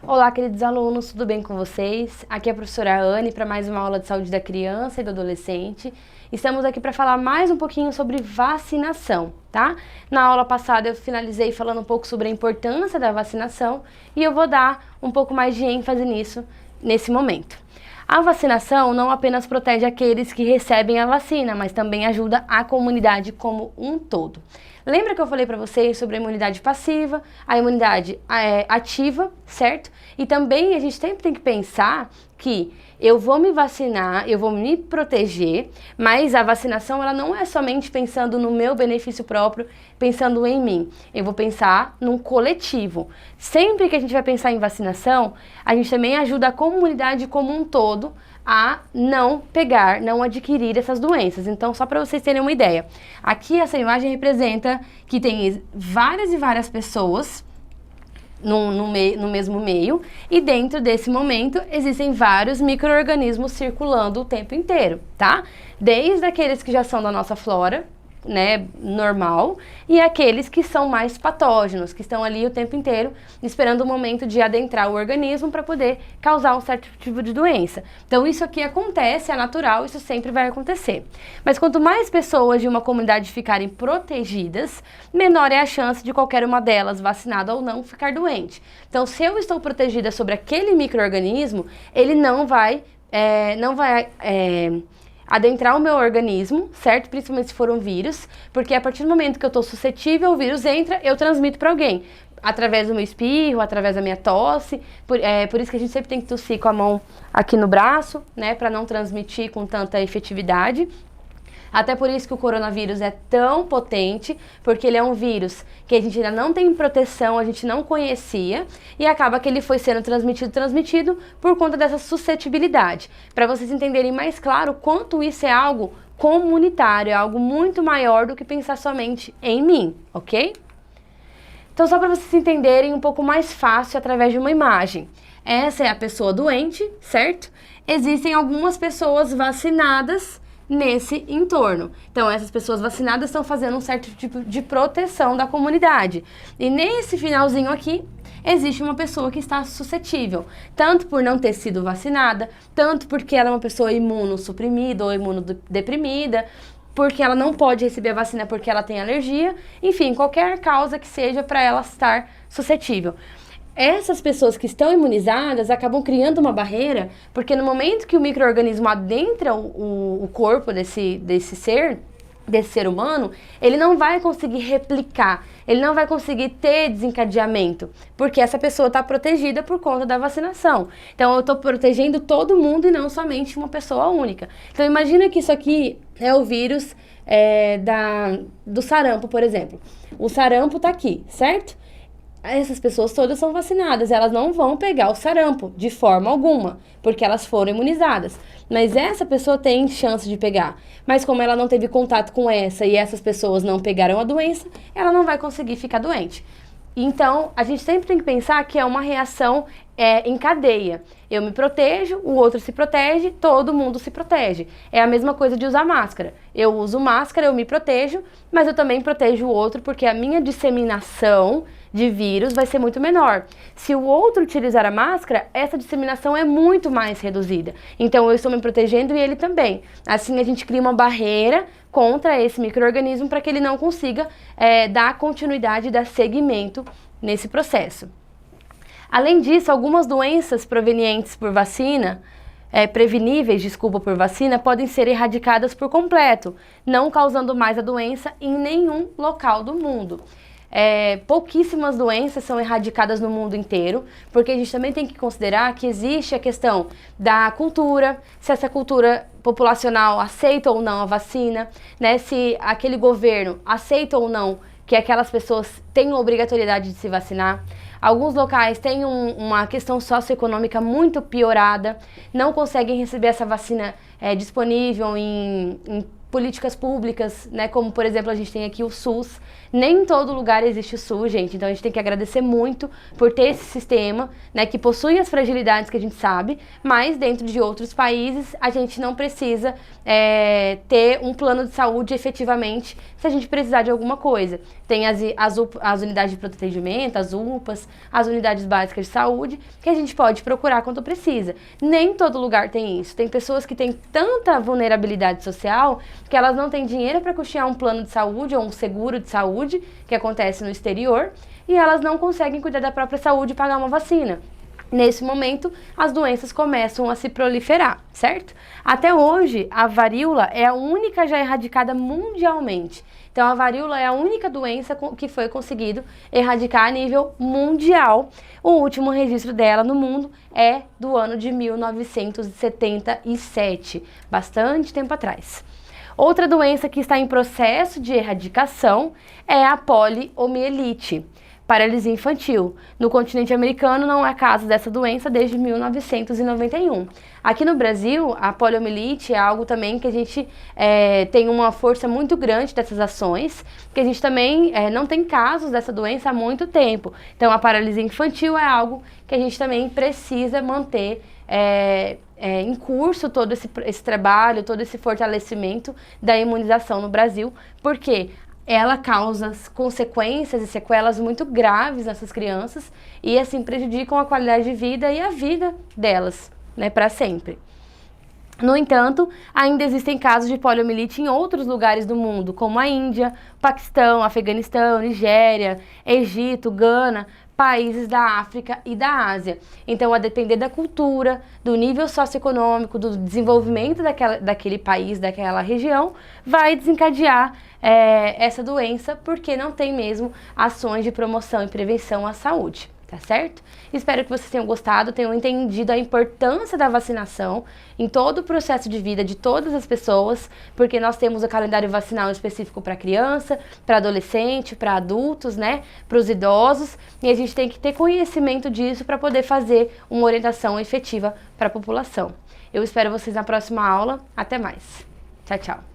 Olá, queridos alunos, tudo bem com vocês? Aqui é a professora Anne para mais uma aula de saúde da criança e do adolescente. Estamos aqui para falar mais um pouquinho sobre vacinação, tá? Na aula passada eu finalizei falando um pouco sobre a importância da vacinação e eu vou dar um pouco mais de ênfase nisso nesse momento. A vacinação não apenas protege aqueles que recebem a vacina, mas também ajuda a comunidade como um todo. Lembra que eu falei para vocês sobre a imunidade passiva, a imunidade ativa, certo? E também a gente sempre tem que pensar que eu vou me vacinar, eu vou me proteger, mas a vacinação ela não é somente pensando no meu benefício próprio, pensando em mim. Eu vou pensar num coletivo. Sempre que a gente vai pensar em vacinação, a gente também ajuda a comunidade como um todo a não pegar, não adquirir essas doenças. Então, só para vocês terem uma ideia, aqui essa imagem representa que tem várias e várias pessoas no mesmo meio, e dentro desse momento existem vários micro-organismos circulando o tempo inteiro, tá? Desde aqueles que já são da nossa flora, né, normal, e aqueles que são mais patógenos, que estão ali o tempo inteiro esperando o momento de adentrar o organismo para poder causar um certo tipo de doença. Então isso aqui acontece, é natural, isso sempre vai acontecer. Mas quanto mais pessoas de uma comunidade ficarem protegidas, menor é a chance de qualquer uma delas, vacinada ou não, ficar doente. Então se eu estou protegida sobre aquele micro-organismo, ele não vai adentrar o meu organismo, certo? Principalmente se for um vírus, porque a partir do momento que eu estou suscetível, o vírus entra, eu transmito para alguém, através do meu espirro, através da minha tosse, por isso que a gente sempre tem que tossir com a mão aqui no braço, né, para não transmitir com tanta efetividade. Até por isso que o coronavírus é tão potente, porque ele é um vírus que a gente ainda não tem proteção, a gente não conhecia, e acaba que ele foi sendo transmitido por conta dessa suscetibilidade. Para vocês entenderem mais claro quanto isso é algo comunitário, é algo muito maior do que pensar somente em mim, ok? Então, só para vocês entenderem um pouco mais fácil através de uma imagem. Essa é a pessoa doente, certo? Existem algumas pessoas vacinadas nesse entorno. Então, essas pessoas vacinadas estão fazendo um certo tipo de proteção da comunidade. E nesse finalzinho aqui, existe uma pessoa que está suscetível, tanto por não ter sido vacinada, tanto porque ela é uma pessoa imunossuprimida ou imunodeprimida, porque ela não pode receber a vacina porque ela tem alergia, enfim, qualquer causa que seja para ela estar suscetível. Essas pessoas que estão imunizadas acabam criando uma barreira, porque no momento que o micro-organismo adentra o corpo desse ser humano, ele não vai conseguir replicar, ele não vai conseguir ter desencadeamento, porque essa pessoa está protegida por conta da vacinação. Então eu estou protegendo todo mundo e não somente uma pessoa única. Então imagina que isso aqui é o vírus do sarampo, por exemplo. O sarampo está aqui, certo? Essas pessoas todas são vacinadas, elas não vão pegar o sarampo de forma alguma, porque elas foram imunizadas. Mas essa pessoa tem chance de pegar. Mas como ela não teve contato com essa e essas pessoas não pegaram a doença, ela não vai conseguir ficar doente. Então, a gente sempre tem que pensar que é uma reação em cadeia. Eu me protejo, o outro se protege, todo mundo se protege. É a mesma coisa de usar máscara. Eu uso máscara, eu me protejo, mas eu também protejo o outro porque a minha disseminação de vírus vai ser muito menor. Se o outro utilizar a máscara, essa disseminação é muito mais reduzida. Então, eu estou me protegendo e ele também. Assim, a gente cria uma barreira contra esse micro-organismo para que ele não consiga dar continuidade, dar seguimento nesse processo. Além disso, algumas doenças provenientes por vacina, preveníveis por vacina, podem ser erradicadas por completo, não causando mais a doença em nenhum local do mundo. Pouquíssimas doenças são erradicadas no mundo inteiro, porque a gente também tem que considerar que existe a questão da cultura, se essa cultura populacional aceita ou não a vacina, né, se aquele governo aceita ou não que aquelas pessoas tenham obrigatoriedade de se vacinar. Alguns locais têm uma questão socioeconômica muito piorada, não conseguem receber essa vacina disponível em políticas públicas, né, como por exemplo a gente tem aqui o SUS. Nem em todo lugar existe o SUS, gente, então a gente tem que agradecer muito por ter esse sistema, né, que possui as fragilidades que a gente sabe, mas dentro de outros países a gente não precisa ter um plano de saúde efetivamente se a gente precisar de alguma coisa. tem as unidades de pronto atendimento, as UPAs, as unidades básicas de saúde, que a gente pode procurar quando precisa. Nem todo lugar tem isso. Tem pessoas que têm tanta vulnerabilidade social que elas não têm dinheiro para custear um plano de saúde ou um seguro de saúde, que acontece no exterior, e elas não conseguem cuidar da própria saúde e pagar uma vacina. Nesse momento, as doenças começam a se proliferar, certo? Até hoje, a varíola é a única já erradicada mundialmente. Então, a varíola é a única doença que foi conseguido erradicar a nível mundial. O último registro dela no mundo é do ano de 1977, bastante tempo atrás. Outra doença que está em processo de erradicação é a poliomielite, paralisia infantil. No continente americano não há casos dessa doença desde 1991. Aqui no Brasil, a poliomielite é algo também que a gente tem uma força muito grande dessas ações, que a gente também não tem casos dessa doença há muito tempo. Então, a paralisia infantil é algo que a gente também precisa manter em curso todo esse trabalho, todo esse fortalecimento da imunização no Brasil, porque ela causa consequências e sequelas muito graves nessas crianças e assim prejudicam a qualidade de vida e a vida delas, né, para sempre. No entanto, ainda existem casos de poliomielite em outros lugares do mundo, como a Índia, Paquistão, Afeganistão, Nigéria, Egito, Gana, países da África e da Ásia. Então, a depender da cultura, do nível socioeconômico, do desenvolvimento daquele país, daquela região, vai desencadear essa doença, porque não tem mesmo ações de promoção e prevenção à saúde. Tá certo? Espero que vocês tenham gostado, tenham entendido a importância da vacinação em todo o processo de vida de todas as pessoas, porque nós temos o calendário vacinal específico para criança, para adolescente, para adultos, né? Para os idosos, e a gente tem que ter conhecimento disso para poder fazer uma orientação efetiva para a população. Eu espero vocês na próxima aula. Até mais. Tchau, tchau.